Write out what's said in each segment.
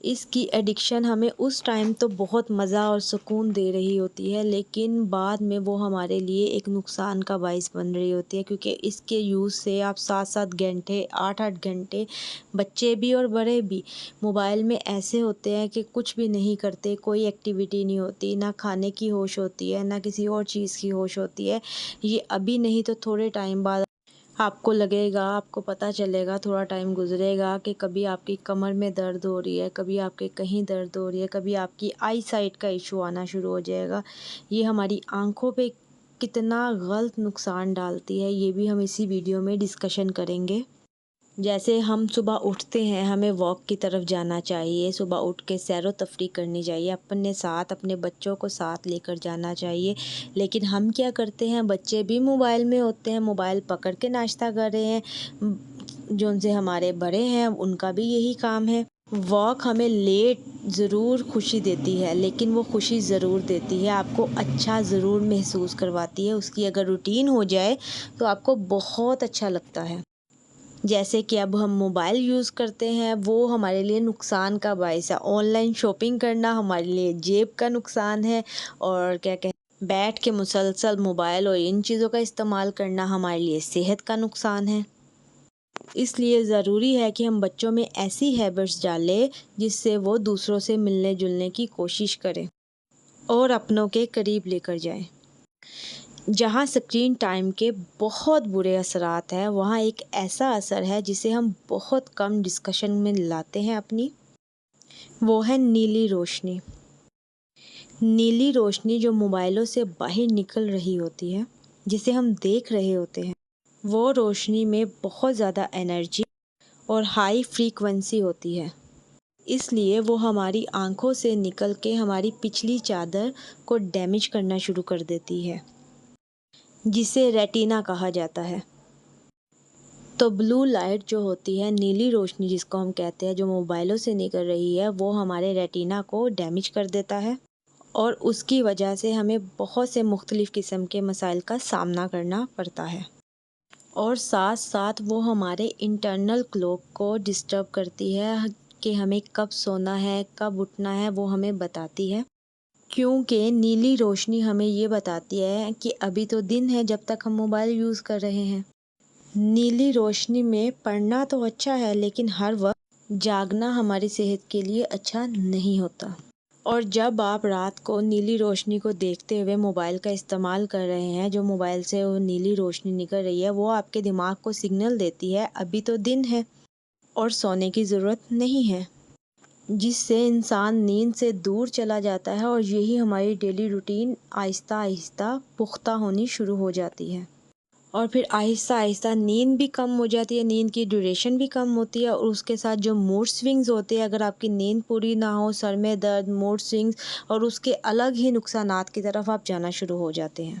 اس کی ایڈکشن ہمیں اس ٹائم تو بہت مزہ اور سکون دے رہی ہوتی ہے، لیکن بعد میں وہ ہمارے لیے ایک نقصان کا باعث بن رہی ہوتی ہے، کیونکہ اس کے یوز سے آپ 7 گھنٹے 8 گھنٹے بچے بھی اور بڑے بھی موبائل میں ایسے ہوتے ہیں کہ کچھ بھی نہیں کرتے، کوئی ایکٹیویٹی نہیں ہوتی، نہ کھانے کی ہوش ہوتی ہے، نہ کسی اور چیز کی ہوش ہوتی ہے۔ یہ ابھی نہیں تو تھوڑے ٹائم بعد آپ کو لگے گا، آپ کو پتہ چلے گا، تھوڑا ٹائم گزرے گا کہ کبھی آپ کی کمر میں درد ہو رہی ہے، کبھی آپ کے کہیں درد ہو رہی ہے، کبھی آپ کی آئی سائٹ کا ایشو آنا شروع ہو جائے گا۔ یہ ہماری آنکھوں پہ کتنا غلط نقصان ڈالتی ہے، یہ بھی ہم اسی ویڈیو میں ڈسکشن کریں گے۔ جیسے ہم صبح اٹھتے ہیں، ہمیں واک کی طرف جانا چاہیے، صبح اٹھ کے سیر و تفریح کرنی چاہیے، اپنے ساتھ اپنے بچوں کو ساتھ لے کر جانا چاہیے، لیکن ہم کیا کرتے ہیں، بچے بھی موبائل میں ہوتے ہیں، موبائل پکڑ کے ناشتہ کر رہے ہیں۔ جو ان سے ہمارے بڑے ہیں ان کا بھی یہی کام ہے۔ واک ہمیں لیٹ ضرور خوشی دیتی ہے، لیکن وہ خوشی ضرور دیتی ہے، آپ کو اچھا ضرور محسوس کرواتی ہے۔ اس کی اگر روٹین ہو جائے تو آپ کو بہت اچھا لگتا ہے۔ جیسے کہ اب ہم موبائل یوز کرتے ہیں، وہ ہمارے لیے نقصان کا باعث ہے۔ آن لائن شاپنگ کرنا ہمارے لیے جیب کا نقصان ہے، اور کیا کہتے ہیں، بیٹھ کے مسلسل موبائل اور ان چیزوں کا استعمال کرنا ہمارے لیے صحت کا نقصان ہے۔ اس لیے ضروری ہے کہ ہم بچوں میں ایسی ہیبٹس ڈالیں جس سے وہ دوسروں سے ملنے جلنے کی کوشش کریں اور اپنوں کے قریب لے کر جائیں۔ جہاں اسکرین ٹائم کے بہت برے اثرات ہیں، وہاں ایک ایسا اثر ہے جسے ہم بہت کم ڈسکشن میں لاتے ہیں اپنی، وہ ہے نیلی روشنی۔ نیلی روشنی جو موبائلوں سے باہر نکل رہی ہوتی ہے، جسے ہم دیکھ رہے ہوتے ہیں، وہ روشنی میں بہت زیادہ انرجی اور ہائی فریکوینسی ہوتی ہے۔ اس لیے وہ ہماری آنکھوں سے نکل کے ہماری پچھلی چادر کو ڈیمیج کرنا شروع کر دیتی ہے، جسے ریٹینا کہا جاتا ہے۔ تو بلو لائٹ جو ہوتی ہے، نیلی روشنی جس کو ہم کہتے ہیں، جو موبائلوں سے نکل رہی ہے، وہ ہمارے ریٹینا کو ڈیمیج کر دیتا ہے، اور اس کی وجہ سے ہمیں بہت سے مختلف قسم کے مسائل کا سامنا کرنا پڑتا ہے، اور ساتھ ساتھ وہ ہمارے انٹرنل کلاک کو ڈسٹرب کرتی ہے کہ ہمیں کب سونا ہے، کب اٹھنا ہے، وہ ہمیں بتاتی ہے، کیونکہ نیلی روشنی ہمیں یہ بتاتی ہے کہ ابھی تو دن ہے جب تک ہم موبائل یوز کر رہے ہیں۔ نیلی روشنی میں پڑھنا تو اچھا ہے، لیکن ہر وقت جاگنا ہماری صحت کے لیے اچھا نہیں ہوتا۔ اور جب آپ رات کو نیلی روشنی کو دیکھتے ہوئے موبائل کا استعمال کر رہے ہیں، جو موبائل سے وہ نیلی روشنی نکل رہی ہے، وہ آپ کے دماغ کو سگنل دیتی ہے ابھی تو دن ہے اور سونے کی ضرورت نہیں ہے، جس سے انسان نیند سے دور چلا جاتا ہے، اور یہی ہماری ڈیلی روٹین آہستہ آہستہ پختہ ہونی شروع ہو جاتی ہے، اور پھر آہستہ آہستہ نیند بھی کم ہو جاتی ہے، نیند کی ڈیوریشن بھی کم ہوتی ہے، اور اس کے ساتھ جو موڈ سوئنگز ہوتے ہیں، اگر آپ کی نیند پوری نہ ہو، سر میں درد، موڈ سوئنگز، اور اس کے الگ ہی نقصانات کی طرف آپ جانا شروع ہو جاتے ہیں۔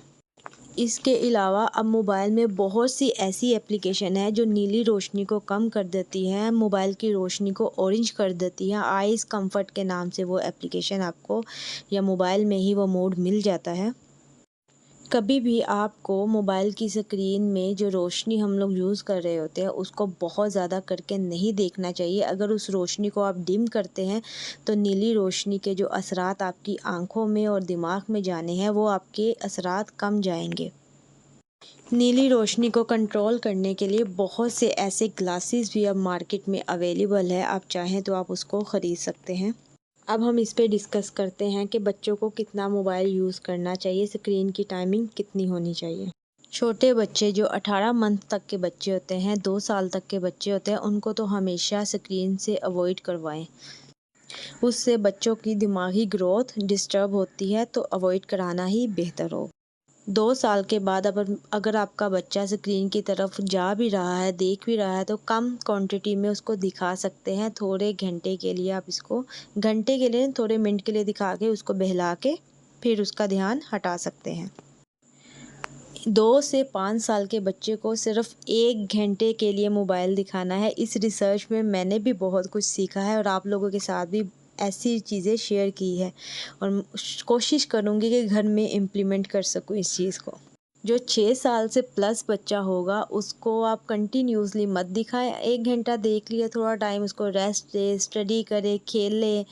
اس کے علاوہ اب موبائل میں بہت سی ایسی اپلیکیشن ہیں جو نیلی روشنی کو کم کر دیتی ہیں، موبائل کی روشنی کو اورنج کر دیتی ہیں۔ آئیز کمفرٹ کے نام سے وہ اپلیکیشن آپ کو یا موبائل میں ہی وہ موڈ مل جاتا ہے۔ کبھی بھی آپ کو موبائل کی اسکرین میں جو روشنی ہم لوگ یوز کر رہے ہوتے ہیں، اس کو بہت زیادہ کر کے نہیں دیکھنا چاہیے۔ اگر اس روشنی کو آپ ڈم کرتے ہیں تو نیلی روشنی کے جو اثرات آپ کی آنکھوں میں اور دماغ میں جانے ہیں، وہ آپ کے اثرات کم جائیں گے۔ نیلی روشنی کو کنٹرول کرنے کے لیے بہت سے ایسے گلاسز بھی اب مارکیٹ میں اویلیبل ہے، آپ چاہیں تو آپ اس کو خرید سکتے ہیں۔ اب ہم اس پہ ڈسکس کرتے ہیں کہ بچوں کو کتنا موبائل یوز کرنا چاہیے، اسکرین کی ٹائمنگ کتنی ہونی چاہیے۔ چھوٹے بچے جو 18 منتھ تک کے بچے ہوتے ہیں، 2 سال تک کے بچے ہوتے ہیں، ان کو تو ہمیشہ اسکرین سے اوائڈ کروائیں۔ اس سے بچوں کی دماغی گروتھ ڈسٹرب ہوتی ہے، تو اوائڈ کرانا ہی بہتر ہو۔ 2 سال کے بعد اگر آپ کا بچہ اسکرین کی طرف جا بھی رہا ہے، دیکھ بھی رہا ہے، تو کم کوانٹٹی میں اس کو دکھا سکتے ہیں۔ تھوڑے گھنٹے کے لیے آپ اس کو، گھنٹے کے لیے تھوڑے منٹ کے لیے دکھا کے اس کو بہلا کے پھر اس کا دھیان ہٹا سکتے ہیں۔ 2 سے 5 سال کے بچے کو صرف 1 گھنٹے کے لیے موبائل دکھانا ہے۔ اس ریسرچ میں نے بھی بہت کچھ سیکھا ہے، اور آپ لوگوں کے ساتھ بھی ایسی چیزیں شیئر کی ہے، اور کوشش کروں گی کہ گھر میں امپلیمنٹ کر سکوں اس چیز کو۔ جو 6 سال سے پلس بچہ ہوگا اس کو آپ کنٹینیوسلی مت دکھائیں. 1 گھنٹہ دیکھ لیا، تھوڑا ٹائم اس کو ریسٹ دے، اسٹڈی کرے، کھیل لے،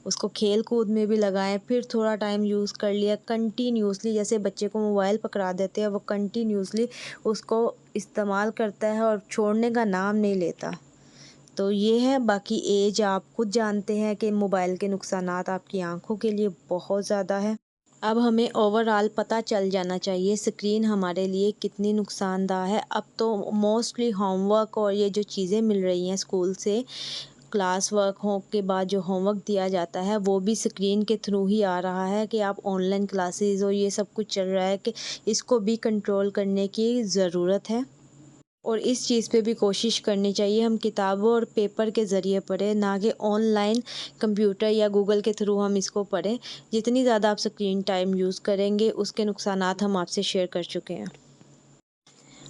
اس کو کھیل کود میں بھی لگائیں. پھر تھوڑا ٹائم یوز کر لیا. کنٹینیوسلی جیسے بچے کو موبائل پکڑا دیتے ہیں، وہ کنٹینیوسلی اس کو استعمال کرتا ہے اور چھوڑنے کا نام نہیں لیتا. تو یہ ہے. باقی ایج آپ خود جانتے ہیں کہ موبائل کے نقصانات آپ کی آنکھوں کے لیے بہت زیادہ ہے. اب ہمیں اوور آل پتہ چل جانا چاہیے اسکرین ہمارے لیے کتنی نقصان دہ ہے. اب تو موسٹلی ہوم ورک اور یہ جو چیزیں مل رہی ہیں اسکول سے، کلاس ورک ہو کے بعد جو ہوم ورک دیا جاتا ہے وہ بھی اسکرین کے تھرو ہی آ رہا ہے کہ آپ آن لائن کلاسز اور یہ سب کچھ چل رہا ہے کہ اس کو بھی کنٹرول کرنے کی ضرورت ہے. اور اس چیز پہ بھی کوشش کرنی چاہیے ہم کتابوں اور پیپر کے ذریعے پڑھیں، نہ کہ آن لائن کمپیوٹر یا گوگل کے تھرو ہم اس کو پڑھیں. جتنی زیادہ آپ اسکرین ٹائم یوز کریں گے اس کے نقصانات ہم آپ سے شیئر کر چکے ہیں.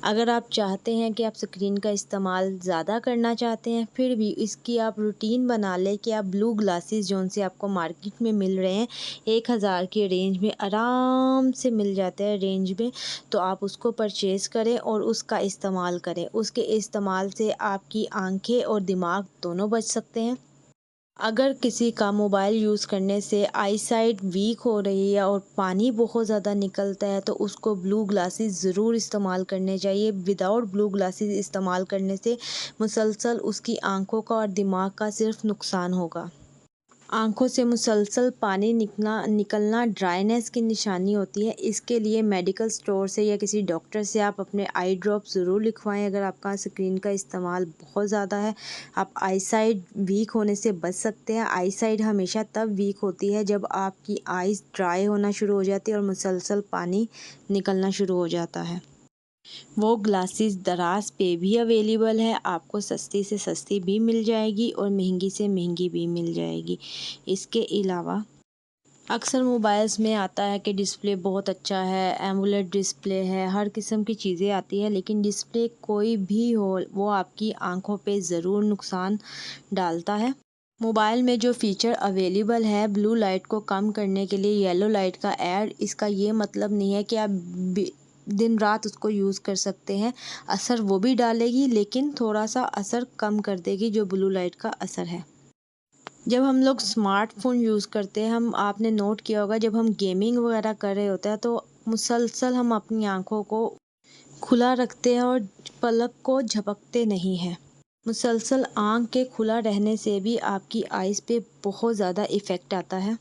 اگر آپ چاہتے ہیں کہ آپ اسکرین کا استعمال زیادہ کرنا چاہتے ہیں، پھر بھی اس کی آپ روٹین بنا لیں کہ آپ بلو گلاسز جون سے آپ کو مارکیٹ میں مل رہے ہیں 1000 کی رینج میں آرام سے مل جاتے ہیں رینج میں، تو آپ اس کو پرچیز کریں اور اس کا استعمال کریں. اس کے استعمال سے آپ کی آنکھیں اور دماغ دونوں بچ سکتے ہیں. اگر کسی کا موبائل یوز کرنے سے آئی سائٹ ویک ہو رہی ہے اور پانی بہت زیادہ نکلتا ہے تو اس کو بلو گلاسز ضرور استعمال کرنے چاہیے. وداؤٹ بلو گلاسز استعمال کرنے سے مسلسل اس کی آنکھوں کا اور دماغ کا صرف نقصان ہوگا. آنکھوں سے مسلسل پانی نکلنا ڈرائنیس کی نشانی ہوتی ہے. اس کے لیے میڈیکل سٹور سے یا کسی ڈاکٹر سے آپ اپنے آئی ڈراپ ضرور لکھوائیں. اگر آپ کا اسکرین کا استعمال بہت زیادہ ہے، آپ آئی سائٹ ویک ہونے سے بچ سکتے ہیں. آئی سائٹ ہمیشہ تب ویک ہوتی ہے جب آپ کی آئیز ڈرائی ہونا شروع ہو جاتی ہے اور مسلسل پانی نکلنا شروع ہو جاتا ہے. وہ گلاسز دراز پہ بھی اویلیبل ہے، آپ کو سستی سے سستی بھی مل جائے گی اور مہنگی سے مہنگی بھی مل جائے گی. اس کے علاوہ اکثر موبائلز میں آتا ہے کہ ڈسپلے بہت اچھا ہے، ایمولیڈ ڈسپلے ہے، ہر قسم کی چیزیں آتی ہیں، لیکن ڈسپلے کوئی بھی ہو وہ آپ کی آنکھوں پہ ضرور نقصان ڈالتا ہے. موبائل میں جو فیچر اویلیبل ہے بلو لائٹ کو کم کرنے کے لیے یلو لائٹ کا ایڈ، اس کا یہ مطلب نہیں ہے کہ آپ دن رات اس کو یوز کر سکتے ہیں. اثر وہ بھی ڈالے گی لیکن تھوڑا سا اثر کم کر دے گی جو بلو لائٹ کا اثر ہے. جب ہم لوگ اسمارٹ فون یوز کرتے ہیں، آپ نے نوٹ کیا ہوگا جب ہم گیمنگ وغیرہ کر رہے ہوتے ہیں تو مسلسل ہم اپنی آنکھوں کو کھلا رکھتے ہیں اور پلک کو جھپکتے نہیں ہیں. مسلسل آنکھ کے کھلا رہنے سے بھی آپ کی آئیز پہ بہت زیادہ ایفیکٹ آتا ہے.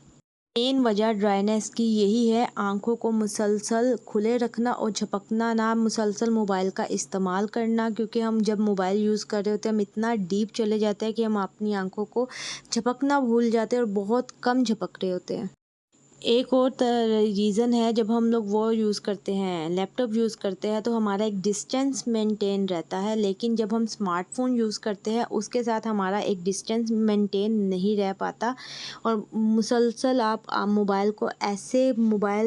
مین وجہ ڈرائنیس کی یہی ہے، آنکھوں کو مسلسل کھلے رکھنا اور جھپکنا نہ مسلسل موبائل کا استعمال کرنا، کیونکہ ہم جب موبائل یوز کر رہے ہوتے ہیں ہم اتنا ڈیپ چلے جاتے ہیں کہ ہم اپنی آنکھوں کو جھپکنا بھول جاتے ہیں اور بہت کم جھپک رہے ہوتے ہیں. ایک اور ریزن ہے، جب ہم لوگ وہ یوز کرتے ہیں لیپ ٹاپ یوز کرتے ہیں تو ہمارا ایک ڈسٹینس مینٹین رہتا ہے، لیکن جب ہم اسمارٹ فون یوز کرتے ہیں اس کے ساتھ ہمارا ایک ڈسٹینس مینٹین نہیں رہ پاتا اور مسلسل آپ موبائل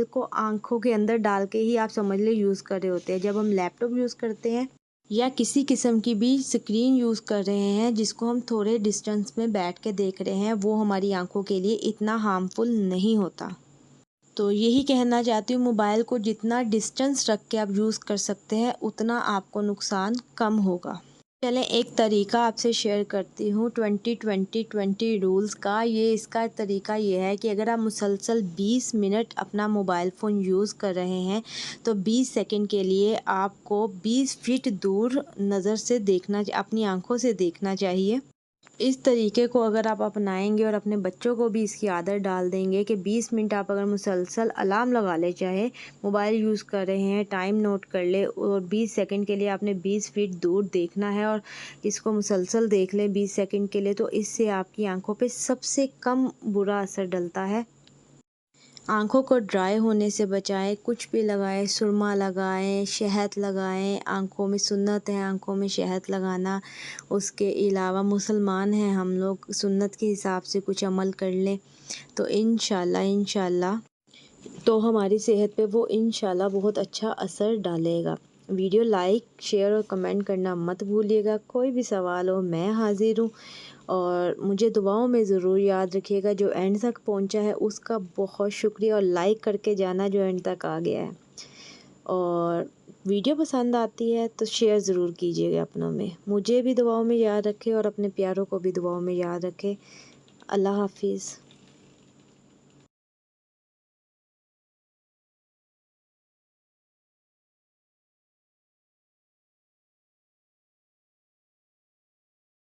کو آنکھوں کے اندر ڈال کے ہی آپ سمجھ لیں یوز کر رہے ہوتے ہیں. جب ہم لیپ ٹاپ یوز کرتے ہیں یا کسی قسم کی بھی اسکرین یوز کر رہے ہیں جس کو ہم تھوڑے ڈسٹینس میں بیٹھ کے دیکھ رہے ہیں، وہ ہماری آنکھوں کے لیے اتنا ہارمفل نہیں ہوتا. تو یہی کہنا چاہتی ہوں، موبائل کو جتنا ڈسٹینس رکھ کے آپ یوز کر سکتے ہیں اتنا آپ کو نقصان کم ہوگا. چلیں ایک طریقہ آپ سے شیئر کرتی ہوں 20-20-20 رولز کا. اس کا طریقہ یہ ہے کہ اگر آپ مسلسل 20 منٹ اپنا موبائل فون یوز کر رہے ہیں تو 20 سیکنڈ کے لیے آپ کو 20 فٹ دور نظر سے اپنی آنکھوں سے دیکھنا چاہیے. اس طریقے کو اگر آپ اپنائیں گے اور اپنے بچوں کو بھی اس کی عادت ڈال دیں گے کہ 20 منٹ آپ اگر مسلسل الارم لگا لے، چاہے موبائل یوز کر رہے ہیں، ٹائم نوٹ کر لے اور 20 سیکنڈ کے لیے آپ نے 20 فٹ دور دیکھنا ہے اور اس کو مسلسل دیکھ لیں 20 سیکنڈ کے لیے، تو اس سے آپ کی آنکھوں پہ سب سے کم برا اثر ڈلتا ہے. آنکھوں کو ڈرائی ہونے سے بچائیں، کچھ بھی لگائیں، سرما لگائیں، شہد لگائیں. آنکھوں میں سنت ہے آنکھوں میں شہد لگانا. اس کے علاوہ مسلمان ہیں ہم لوگ، سنت کے حساب سے کچھ عمل کر لیں تو انشاءاللہ تو ہماری صحت پہ وہ انشاءاللہ بہت اچھا اثر ڈالے گا. ویڈیو لائک، شیئر اور کمنٹ کرنا مت بھولیے گا. کوئی بھی سوال ہو میں حاضر ہوں اور مجھے دعاؤں میں ضرور یاد رکھیے گا. جو اینڈ تک پہنچا ہے اس کا بہت شکریہ اور لائک کر کے جانا جو اینڈ تک آ گیا ہے. اور ویڈیو پسند آتی ہے تو شیئر ضرور کیجیے گا اپنوں میں. مجھے بھی دعاؤں میں یاد رکھے اور اپنے پیاروں کو بھی دعاؤں میں یاد رکھے. اللہ حافظ.